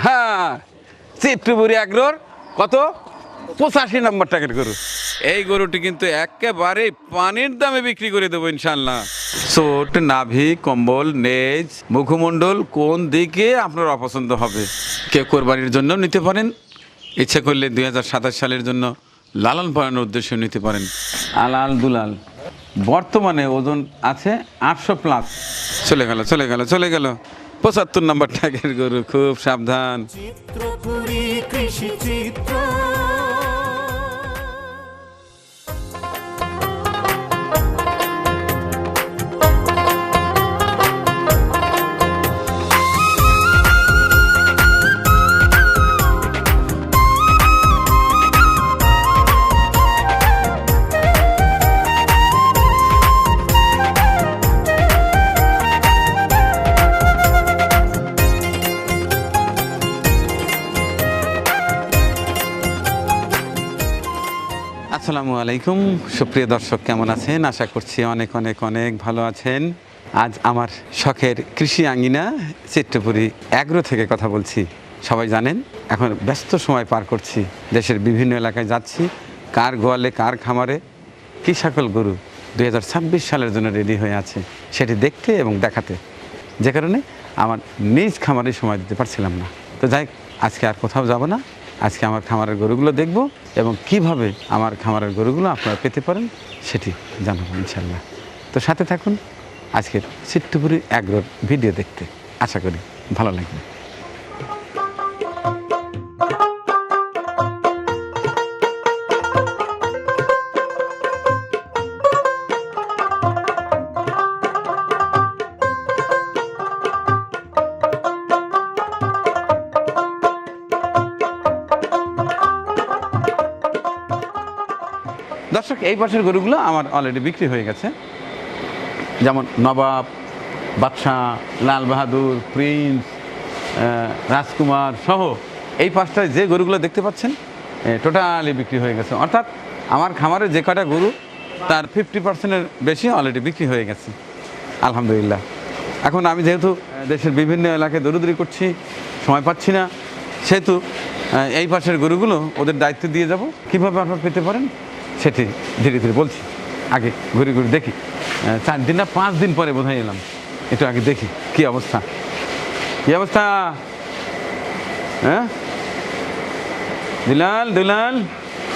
হ্যাঁ, চিত্রপুরি এগ্রোর কত 85 নম্বর টাকার গরু। এই গরুটি কিন্তু একেবারে পানির দামে বিক্রি করে দেবো ইনশাল্লাহ। চোট, নাভি, কম্বল, নেজ, মুখমণ্ডল কোন দিকে আপনার অপছন্দ হবে। কেউ কোরবানির জন্য নিতে পারেন, ইচ্ছে করলে 2027 সালের জন্য লালন পালনের উদ্দেশ্যে নিতে পারেন। আলাল দুলাল বর্তমানে ওজন আছে 800 প্লাস। চলে গেল 75 নম্বর টাকার গরু, খুব সাবধান। চিত্রপুরী কৃষি চিত্র। আসসালামু আলাইকুম, সুপ্রিয় দর্শক, কেমন আছেন? আশা করছি অনেক অনেক অনেক ভালো আছেন। আজ আমার শখের কৃষি আঙ্গিনা চিত্রপুরী এগ্রো থেকে কথা বলছি। সবাই জানেন এখন ব্যস্ত সময় পার করছি, দেশের বিভিন্ন এলাকায় যাচ্ছি, কার গোয়ালে কার খামারে কী সকল গরু 2026 সালের জন্য রেডি হয়ে আছে সেটি দেখতে এবং দেখাতে, যে কারণে আমার নিজ খামারে সময় দিতে পারছিলাম না। তো যাই, আজকে আর কোথাও যাব না, আজকে আমার খামারের গরুগুলো দেখব এবং কিভাবে আমার খামারের গরুগুলো আপনারা পেতে পারেন সেটি জানাবো ইনশাল্লাহ। তো সাথে থাকুন আজকের চিত্রপুরী এগ্রোর ভিডিও দেখতে, আশা করি ভালো লাগবে। দর্শক, এই পাশের গরুগুলো আমার অলরেডি বিক্রি হয়ে গেছে, যেমন নবাব, বাদশাহ, লাল বাহাদুর, প্রিন্স, রাজকুমার সহ এই পাশটায় যে গরুগুলো দেখতে পাচ্ছেন টোটালি বিক্রি হয়ে গেছে। অর্থাৎ আমার খামারে যে কটা গরু তার 50%-এর বেশি অলরেডি বিক্রি হয়ে গেছে আলহামদুলিল্লাহ। এখন আমি যেহেতু দেশের বিভিন্ন এলাকায় দৌড়দৌড়ি করছি, সময় পাচ্ছি না, সেহেতু এই পাশের গরুগুলো ওদের দায়িত্ব দিয়ে যাব। কীভাবে আপনারা পেতে পারেন সেটি ধীরে ধীরে বলছি। আগে ঘুরে ঘুরে দেখি, 4 দিন না 5 দিন পরে বোধহয় এলাম, একটু আগে দেখি কী অবস্থা। হ্যাঁ দুলাল,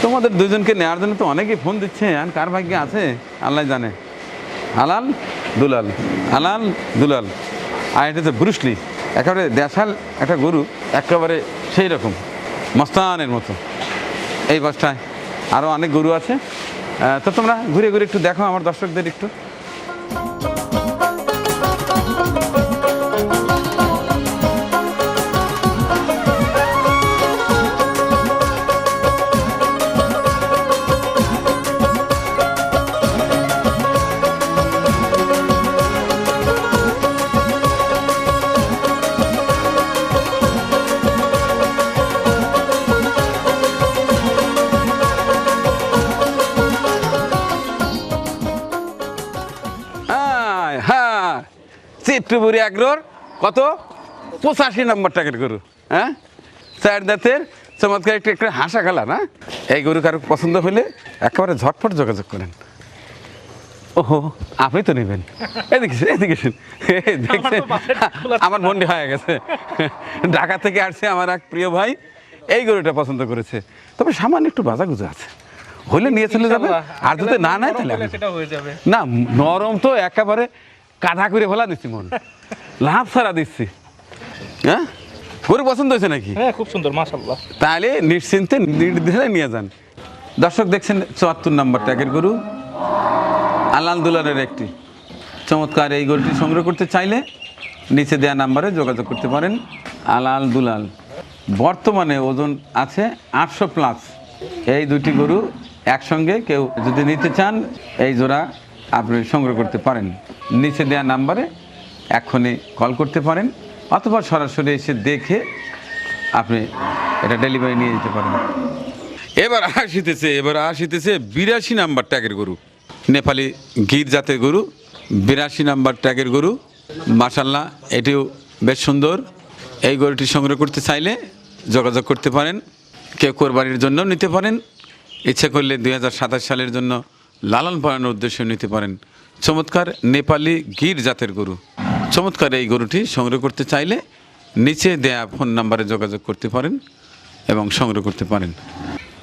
তোমাদের দুজনকে নেওয়ার জন্য তো অনেকেই ফোন দিচ্ছে, আর কার ভাগ্যে আছে আল্লাহ জানে। আলাল দুলাল আর এটা তো ব্রুসলি, একেবারে দেশাল একটা গরু, একেবারে সেই রকম মস্তানের মতো। এই বাসটায় আরও অনেক গরু আছে, তো তোমরা ঘুরে ঘুরে একটু দেখো আমার দর্শকদের একটু। চিত্রপুরী এগ্রোর কত 85 নম্বর টাকার গরু। হ্যাঁ, 4 দাঁতের চমৎকার একটা হাসা খেলা না। এই গরু কারো পছন্দ হলে একেবারে ঝটপট যোগাযোগ করেন। ওহো, আপনি তো নেবেন, এদিকে দেখছেন, আমার মন্ডি হয়ে গেছে। ঢাকা থেকে আসছে আমার এক প্রিয় ভাই, এই গরুটা পছন্দ করেছে, তবে সামান্য একটু বাজাগুজা আছে, হলে নিয়ে চলে যাবে। আর যদি না নেয় তাহলে না, নরম তো একেবারে কাঁধা করে ফেলা দিচ্ছি, মন লাভ ছাড়া দিচ্ছি। হ্যাঁ, গরু পছন্দ হয়েছে নাকি? হ্যাঁ, খুব সুন্দর মাশাআল্লাহ। তাহলে নিশ্চিন্তে নির্দ্বিধায় নিয়ে যান। দর্শক দেখছেন 74 নম্বর ট্যাগের গরু, আলাল দুলালের একটি চমৎকার। এই গরুটি সংগ্রহ করতে চাইলে নিচে দেওয়া নাম্বারে যোগাযোগ করতে পারেন। আলাল দুলাল বর্তমানে ওজন আছে 800 প্লাস। এই দুটি গরু একসঙ্গে কেউ যদি নিতে চান, এই জোড়া আপনি সংগ্রহ করতে পারেন। নিচে দেওয়া নাম্বারে এক্ষুনি কল করতে পারেন, অথবা সরাসরি এসে দেখে আপনি এটা ডেলিভারি নিয়ে যেতে পারেন। এবার আসিতেছে 82 নাম্বার ট্যাগের গরু, নেপালি গির জাতের গরু, 82 নাম্বার ট্যাগের গরু। মাশাআল্লাহ, এটিও বেশ সুন্দর। এই গরুটি সংগ্রহ করতে চাইলে যোগাযোগ করতে পারেন। কেউ কোরবানির জন্য নিতে পারেন, ইচ্ছে করলে 2027 সালের জন্য লালন পালনের উদ্দেশ্যে নিতে পারেন। চমৎকার নেপালি গির জাতের গরু। চমৎকার এই গরুটি সংগ্রহ করতে চাইলে নিচে দেয়া ফোন নাম্বারে যোগাযোগ করতে পারেন এবং সংগ্রহ করতে পারেন।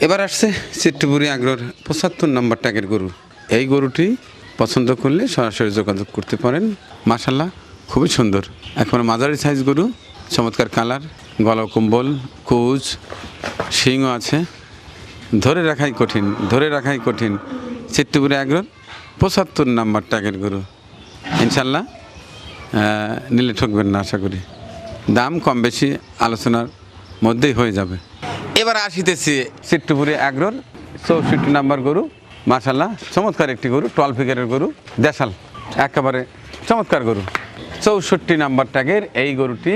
এবার আসছে চিত্তপুরি আগ্রোর 75 নম্বর ট্যাগের গরু। এই গরুটি পছন্দ করলে সরাসরি যোগাযোগ করতে পারেন। মাশাআল্লাহ খুবই সুন্দর, এখন মাঝারি সাইজ গরু, চমৎকার কালার, গলা কম্বল, কুচ, শিংও আছে। ধরে রাখাই কঠিন। চিত্তপুরি আগ্রোর 75 নম্বর ট্যাগের গরু। ইনশাল্লাহ নিলে ঠকবেন না, আশা করি। দাম কম বেশি আলোচনার মধ্যেই হয়ে যাবে। এবার আসিতেছি চিত্তপুরি আগ্রোর 64 নম্বর গরু। মাশাআল্লাহ চমৎকার একটি গরু, 12 ফিগারের গরু, দেশাল, একেবারে চমৎকার গরু। 64 নম্বর ট্যাগের এই গরুটি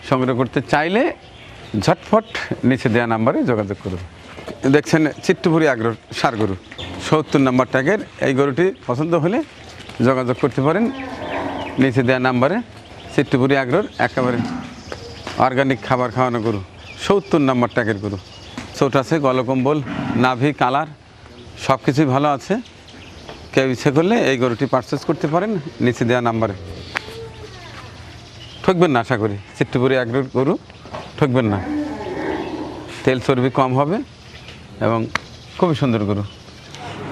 সংগ্রহ করতে চাইলে ঝটফট নিচে দেওয়া নাম্বারে যোগাযোগ করুন। দেখছেন চিত্তপুরি আগ্রোর ষাঁড় গরু, 70 নম্বর ট্যাগের এই গরুটি পছন্দ হলে যোগাযোগ করতে পারেন নিচে দেওয়া নাম্বারে। চিত্তপুরি আগ্রোর একেবারে অর্গানিক খাবার খাওয়ানো গরু, 70 নম্বর ট্যাগের গরু। চোট আছে, গলকম্বল, নাভি, কালার সব কিছুই ভালো আছে। কেউ ইচ্ছে করলে এই গরুটি পারচেস করতে পারেন নিচে দেওয়া নাম্বারে। ঠকবেন না, আশা করি। চিত্তপুরি আগ্রোর গরু ঠকবেন না, তেল চর্বি কম হবে এবং খুবই সুন্দর গরু।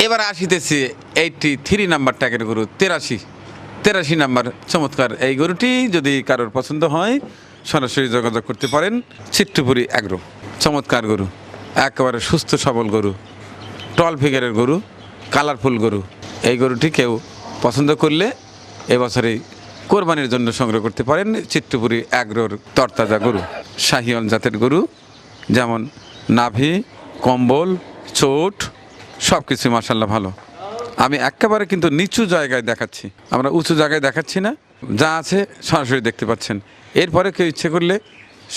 এবার আসিতেছি 83 নম্বর ট্যাগের গরু, 83 নম্বর। চমৎকার এই গরুটি যদি কারোর পছন্দ হয় সরাসরি যোগাযোগ করতে পারেন। চিত্তপুরি আগ্রো, চমৎকার গরু, একেবারে সুস্থ সবল গরু, 12 ফিগারের গরু, কালারফুল গরু। এই গরুটি কেউ পছন্দ করলে এবছরে কোরবানির জন্য সংগ্রহ করতে পারেন। চিত্তপুরি আগ্রোর তরতাজা গরু, শাহিওয়াল জাতের গরু, যেমন নাভি, কম্বল, চোট সব কিছু মাশাআল্লাহ ভালো। আমি একেবারে কিন্তু নিচু জায়গায় দেখাচ্ছি, আমরা উঁচু জায়গায় দেখাচ্ছি না, যা আছে সরাসরি দেখতে পাচ্ছেন। এরপরে কেউ ইচ্ছে করলে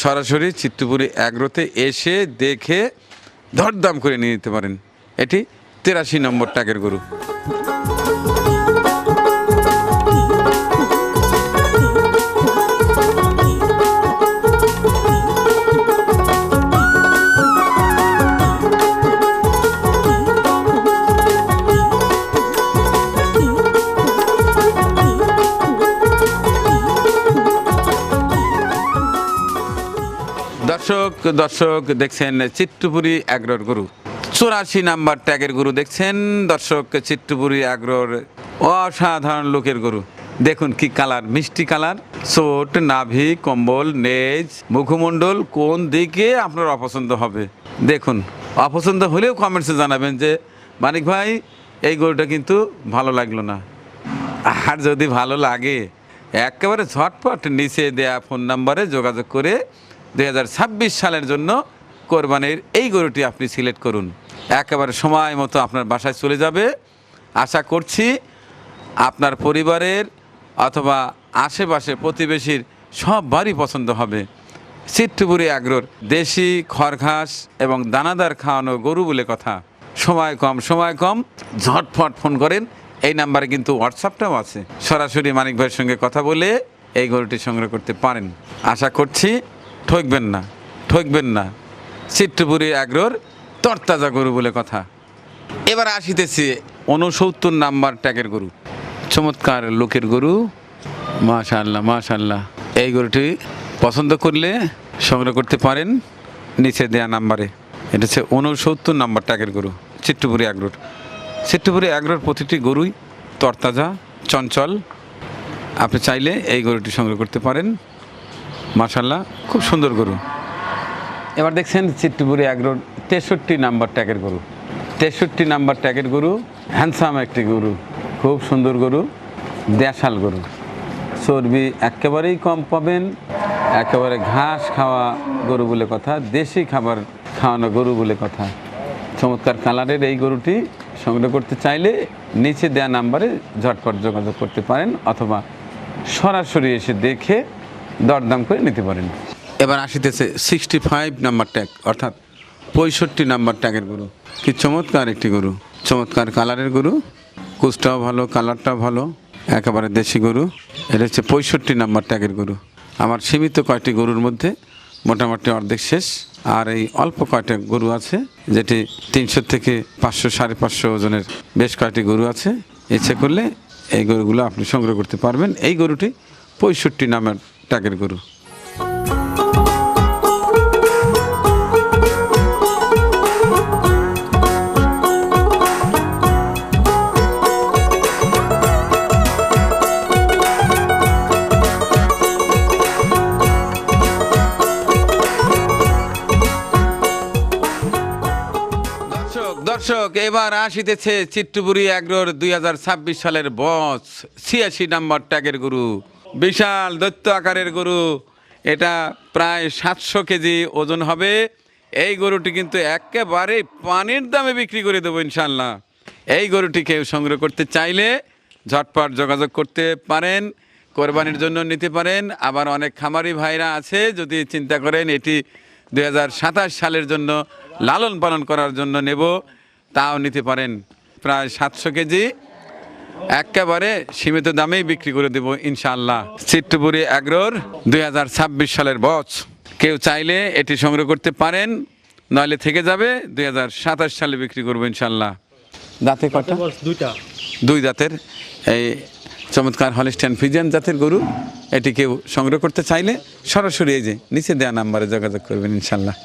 সরাসরি চিত্তপুরি আগ্রোতে এসে দেখে দরদাম করে নিয়ে নিতে পারেন। এটি 83 নম্বর ট্যাগের গরু। দর্শক দেখছেন চিত্তপুরি আগ্রোর গরু, 84 নম্বর ট্যাগের গরু দেখছেন দর্শক। চিত্তপুরি আগ্রোর অসাধারণ লোকের গরু, দেখুন কি কালার, মিষ্টি কালার, চোট, নাভি, কম্বল, নেজ, মুখমণ্ডল কোন দিকে আপনার অপছন্দ হবে দেখুন। অপছন্দ হলেও কমেন্টসে জানাবেন যে মানিক ভাই এই গরুটা কিন্তু ভালো লাগলো না। আর যদি ভালো লাগে একেবারে ঝটপট নিচে দেয়া ফোন নাম্বারে যোগাযোগ করে 2026 সালের জন্য কোরবানির এই গরুটি আপনি সিলেক্ট করুন। একেবারে সময় মতো আপনার বাসায় চলে যাবে। আশা করছি আপনার পরিবারের অথবা আশেপাশে প্রতিবেশীর সববারই পছন্দ হবে। চিত্তপুরি আগ্রোর দেশি খড়ঘাস এবং দানাদার খাওয়ানো গরু বলে কথা। সময় কম, ঝটফট ফোন করেন। এই নাম্বারে কিন্তু হোয়াটসঅ্যাপটাও আছে, সরাসরি মানিক ভাইয়ের সঙ্গে কথা বলে এই গরুটি সংগ্রহ করতে পারেন। আশা করছি ঠকবেন না। চিত্তপুরি আগ্রোর তরতাজা গরু বলে কথা। এবার আসিতেছি 69 নাম্বার ট্যাগের গরু, চমৎকার লোকের গরু, মাশাআল্লাহ। এই গরুটি পছন্দ করলে সংগ্রহ করতে পারেন নিচে দেয়া নাম্বারে। এটা হচ্ছে 69 নাম্বার ট্যাগের গরু, চিত্তপুরি আগ্রোর। চিত্তপুরি আগ্রোর প্রতিটি গরুই তরতাজা, চঞ্চল। আপনি চাইলে এই গরুটি সংগ্রহ করতে পারেন। মাশাআল্লাহ খুব সুন্দর গরু। এবার দেখছেন চিত্তপুরি আগ্রোর 63 নাম্বার ট্যাগের গরু, 63 নাম্বার ট্যাগের গরু, হ্যান্ডসাম একটি গরু, খুব সুন্দর গরু, দেশাল গরু। চর্বি একেবারেই কম পাবেন, একেবারে ঘাস খাওয়া গরু বলে কথা, দেশি খাবার খাওয়ানো গরু বলে কথা। চমৎকার কালারের এই গরুটি সংগ্রহ করতে চাইলে নিচে দেয়া নাম্বারে ঝটপট যোগাযোগ করতে পারেন অথবা সরাসরি এসে দেখে দরদাম করে নিতে পারেন। এবার আসিতেছে 65 নাম্বার ট্যাগ অর্থাৎ 65 নাম্বার ট্যাগের গরু। কি চমৎকার একটি গরু, চমৎকার কালারের গরু, কুচটাও ভালো, কালারটাও ভালো, একেবারে দেশি গরু। এটা হচ্ছে 65 নাম্বার ট্যাগের গরু। আমার সীমিত কয়টি গরুর মধ্যে মোটামুটি অর্ধেক শেষ, আর এই অল্প কয়টা গরু আছে যেটি 300 থেকে 500 550 ওজনের বেশ কয়টি গরু আছে। ইচ্ছে করলে এই গরুগুলো আপনি সংগ্রহ করতে পারবেন। এই গরুটি 65 নামের ট্যাগের গরু। দর্শক এবার আসিতেছে চিত্তপুরী অ্যাগ্রোর 2026 সালের বস 86 নাম্বার ট্যাগের গরু। বিশাল দৈত্য আকারের গরু, এটা প্রায় 700 কেজি ওজন হবে। এই গরুটি কিন্তু একেবারে পানির দামে বিক্রি করে দেবো ইনশাল্লাহ। এই গরুটি কেউ সংগ্রহ করতে চাইলে ঝটপট যোগাযোগ করতে পারেন, কোরবানির জন্য নিতে পারেন। আবার অনেক খামারি ভাইরা আছে, যদি চিন্তা করেন এটি 2027 সালের জন্য লালন পালন করার জন্য নেব, তাও নিতে পারেন। প্রায় 700 কেজি একেবারে সীমিত দামেই বিক্রি করে দেব ইনশাআল্লাহ। চিত্তপুরী অ্যাগ্রোর 2026 সালের বস, কেউ চাইলে এটি সংগ্রহ করতে পারেন, নইলে থেকে যাবে 2027 সালে বিক্রি করবো ইনশাআল্লাহ। দাঁতে কয়টা? দুই দাঁতের এই চমৎকার হলিস্টিয়ান ফ্রিজিয়ান জাতের গরু। এটি কেউ সংগ্রহ করতে চাইলে সরাসরি এই যে নিচে দেওয়া নাম্বারে যোগাযোগ করবেন ইনশাআল্লাহ।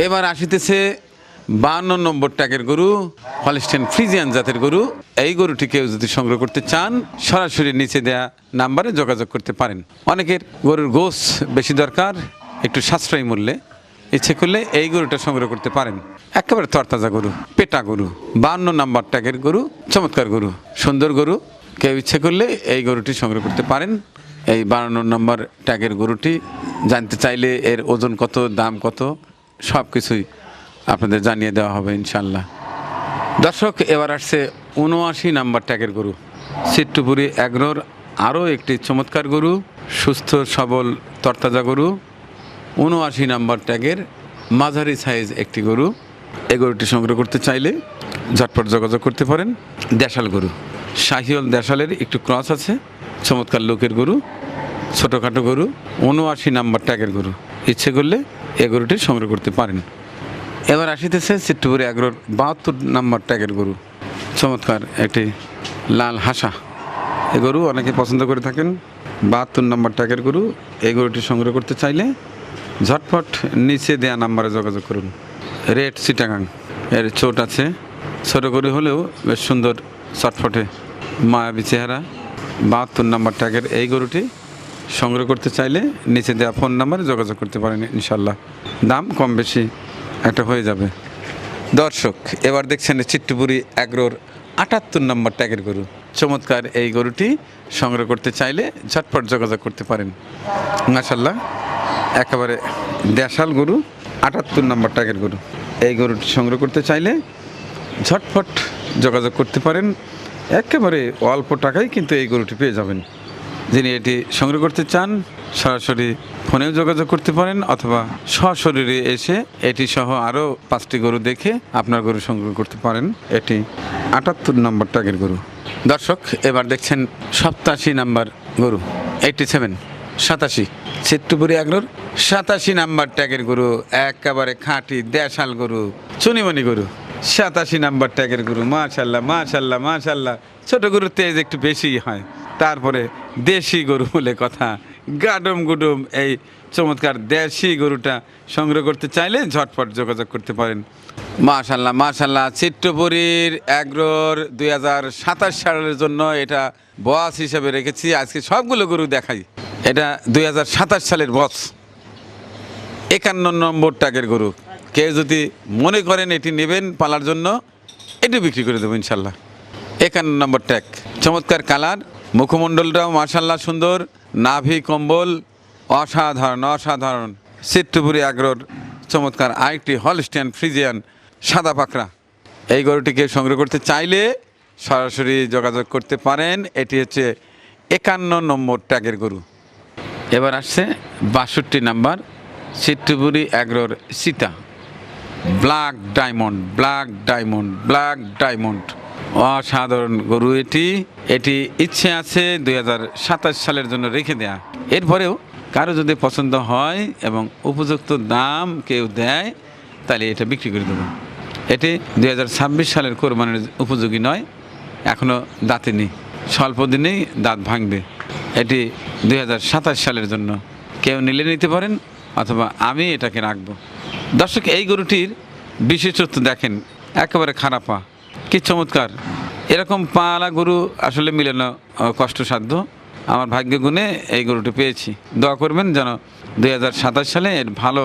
এবার আসিতেছে 52 নম্বর ট্যাগের গরু, হলিস্টিয়ান ফ্রিজিয়ান জাতের গরু। এই গরুটি কেউ যদি সংগ্রহ করতে চান সরাসরি নিচে দেয়া নাম্বারে যোগাযোগ করতে পারেন। অনেকের গরুর গোশ বেশি দরকার, একটু সাশ্রয়ী মূল্যে, ইচ্ছে করলে এই গরুটা সংগ্রহ করতে পারেন। একেবারে তরতাজা গরু, পেটা গরু, 52 নম্বর ট্যাগের গরু, চমৎকার গরু, সুন্দর গরু। কেউ ইচ্ছে করলে এই গরুটি সংগ্রহ করতে পারেন। এই 52 নম্বর ট্যাগের গরুটি জানতে চাইলে এর ওজন কত, দাম কত, সব কিছুই আপনাদের জানিয়ে দেওয়া হবে ইনশাল্লাহ। দর্শক এবার আসছে 79 নাম্বার ট্যাগের গরু, চিত্তপুরী অ্যাগ্রোর আরও একটি চমৎকার গরু, সুস্থ সবল তরতাজা গরু। 79 নাম্বার ট্যাগের মাঝারি সাইজ একটি গরু। এই গরুটি সংগ্রহ করতে চাইলে ঝটপট যোগাযোগ করতে পারেন। দেশাল গরু, শাহিওল দেশালের একটু ক্রস আছে, চমৎকার লোকের গরু, ছোটোখাটো গরু, 79 নাম্বার ট্যাগের গরু। ইচ্ছে করলে এই গরুটি সংগ্রহ করতে পারেন। এবার আসিতেছে চিত্তপুরী অ্যাগ্রোর 72 নাম্বার ট্যাগের গরু, চমৎকার একটি লাল হাসা। এই গরু অনেকে পছন্দ করে থাকেন। 72 নাম্বার ট্যাগের গরু। এই গরুটি সংগ্রহ করতে চাইলে ঝটপট নিচে দেয়া নাম্বারে যোগাযোগ করুন। রেড চিটাগাং, এর চোট আছে, ছোটো গরু হলেও বেশ সুন্দর চটফটে মায়াবী চেহারা। 72 নাম্বার ট্যাগের এই গরুটি সংগ্রহ করতে চাইলে নিচে দেওয়া ফোন নাম্বারে যোগাযোগ করতে পারেন ইনশাল্লাহ। দাম কম বেশি একটা হয়ে যাবে। দর্শক এবার দেখছেন চিত্তপুরী অ্যাগ্রোর 78 নম্বর ট্যাগের গরু। চমৎকার এই গরুটি সংগ্রহ করতে চাইলে ঝটপট যোগাযোগ করতে পারেন। মাশাআল্লাহ, একেবারে দেশাল গরু, 78 নম্বর ট্যাগের গরু। এই গরুটি সংগ্রহ করতে চাইলে ঝটপট যোগাযোগ করতে পারেন। একেবারে অল্প টাকায় কিন্তু এই গরুটি পেয়ে যাবেন। যিনি এটি সংগ্রহ করতে চান সরাসরি ফোনেও যোগাযোগ করতে পারেন, অথবা সশরীরে এসে এটি সহ আরও 5টি গরু দেখে আপনার গরু সংগ্রহ করতে পারেন। এটি 78 নম্বর ট্যাগের গরু। দর্শক এবার দেখছেন 87 নাম্বার গরু, 87 চিত্তপুরী অ্যাগ্রোর 87 নাম্বার ট্যাগের গরু। একেবারে খাঁটি দেশাল গরু, চুনিমনি গরু, 87 নাম্বার ট্যাগের গরু। মাশাল্লাহ মাশাল্লাহ মাশাল্লাহ। ছোটো গরুর তেজ একটু বেশি হয়, তারপরে দেশি গরু বলে কথা। গাডম গুডম এই চমৎকার দেশি গরুটা সংগ্রহ করতে চাইলে ঝটপট যোগাযোগ করতে পারেন। মাশাল্লাহ মাশাল্লাহ। চিত্তপুরীর অ্যাগ্রোর 2027 সালের জন্য এটা বস হিসেবে রেখেছি। আজকে সবগুলো গরু দেখাই। এটা 2027 সালের বস, 51 নম্বর ট্যাগের গরু। কেউ যদি মনে করেন এটি নেবেন পালার জন্য, এটি বিক্রি করে দেবো ইনশাল্লাহ। 51 নম্বর ট্যাগ, চমৎকার কালার, মুখমণ্ডলটাও মাশাল্লাহ সুন্দর, নাভি কম্বল অসাধারণ অসাধারণ। চিত্তপুরী অ্যাগ্রোর চমৎকার আরেকটি হলিস্টিয়ান ফ্রিজিয়ান সাদা পাকড়া। এই গরুটিকে সংগ্রহ করতে চাইলে সরাসরি যোগাযোগ করতে পারেন। এটি হচ্ছে 51 নম্বর ট্যাগের গরু। এবার আসছে 62 নাম্বার চিত্রপুরি এগ্রোর Sita, black diamond, black diamond, black diamond, অসাধারণ গরু। এটি ইচ্ছে আছে 2027 সালের জন্য রেখে দেয়া। এরপরেও কারো যদি পছন্দ হয় এবং উপযুক্ত দাম কেউ দেয় তাহলে এটা বিক্রি করে দেবো। এটি 2026 সালের কোরবানির উপযোগী নয়, এখনও দাঁতেনি, স্বল্প দিনেই দাঁত ভাঙবে। এটি 2027 সালের জন্য, কেউ নিলে নিতে পারেন অথবা আমি এটাকে রাখবো। দর্শক, এই গরুটির বিশেষত্ব দেখেন, একেবারে খারাপ পা, কি চমৎকার। এরকম পালা গরু আসলে মিলানো কষ্টসাধ্য। আমার ভাগ্য গুণে এই গরুটি পেয়েছি। দোয়া করবেন যেন 2027 সালে এর ভালো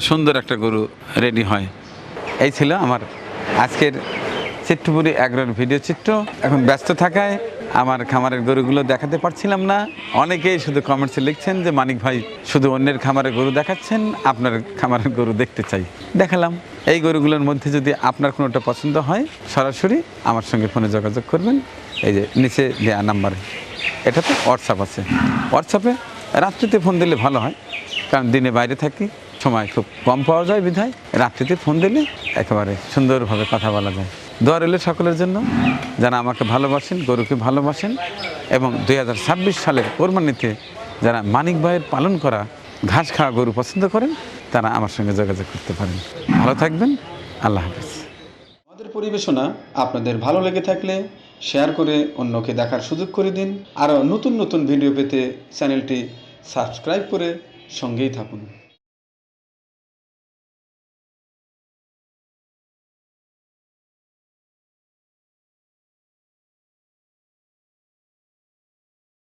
সুন্দর একটা গরু রেডি হয়। এই ছিল আমার আজকের চিত্রপুরি এগ্রোর ভিডিও চিত্র। এখন ব্যস্ত থাকায় আমার খামারের গরুগুলো দেখাতে পারছিলাম না। অনেকেই শুধু কমেন্টসে লিখছেন যে মানিক ভাই শুধু অন্যের খামারের গরু দেখাচ্ছেন, আপনার খামারের গরু দেখতে চাই। দেখালাম। এই গরুগুলোর মধ্যে যদি আপনার কোনোটা পছন্দ হয় সরাসরি আমার সঙ্গে ফোনে যোগাযোগ করবেন। এই যে নিচে দেওয়া নাম্বারে, এটাতে হোয়াটসঅ্যাপ আছে। হোয়াটসঅ্যাপে রাত্রিতে ফোন দিলে ভালো হয়, কারণ দিনে বাইরে থাকি, সময় খুব কম পাওয়া যায় বিধায় রাত্রিতে ফোন দিলে একেবারে সুন্দরভাবে কথা বলা যায়। দোয়া রইল সকলের জন্য, যারা আমাকে ভালোবাসেন, গরুকে ভালোবাসেন এবং 2026 সালের কোরবানিতে যারা মানিক ভাইয়ের পালন করা ঘাস খাওয়া গরু পছন্দ করেন তারা আমার সঙ্গে যোগাযোগ করতে পারেন। ভালো থাকবেন, আল্লাহ হাফেজ। আমাদের পরিবেশনা আপনাদের ভালো লেগে থাকলে শেয়ার করে অন্যকে দেখার সুযোগ করে দিন। আরও নতুন নতুন ভিডিও পেতে চ্যানেলটি সাবস্ক্রাইব করে সঙ্গেই থাকুন।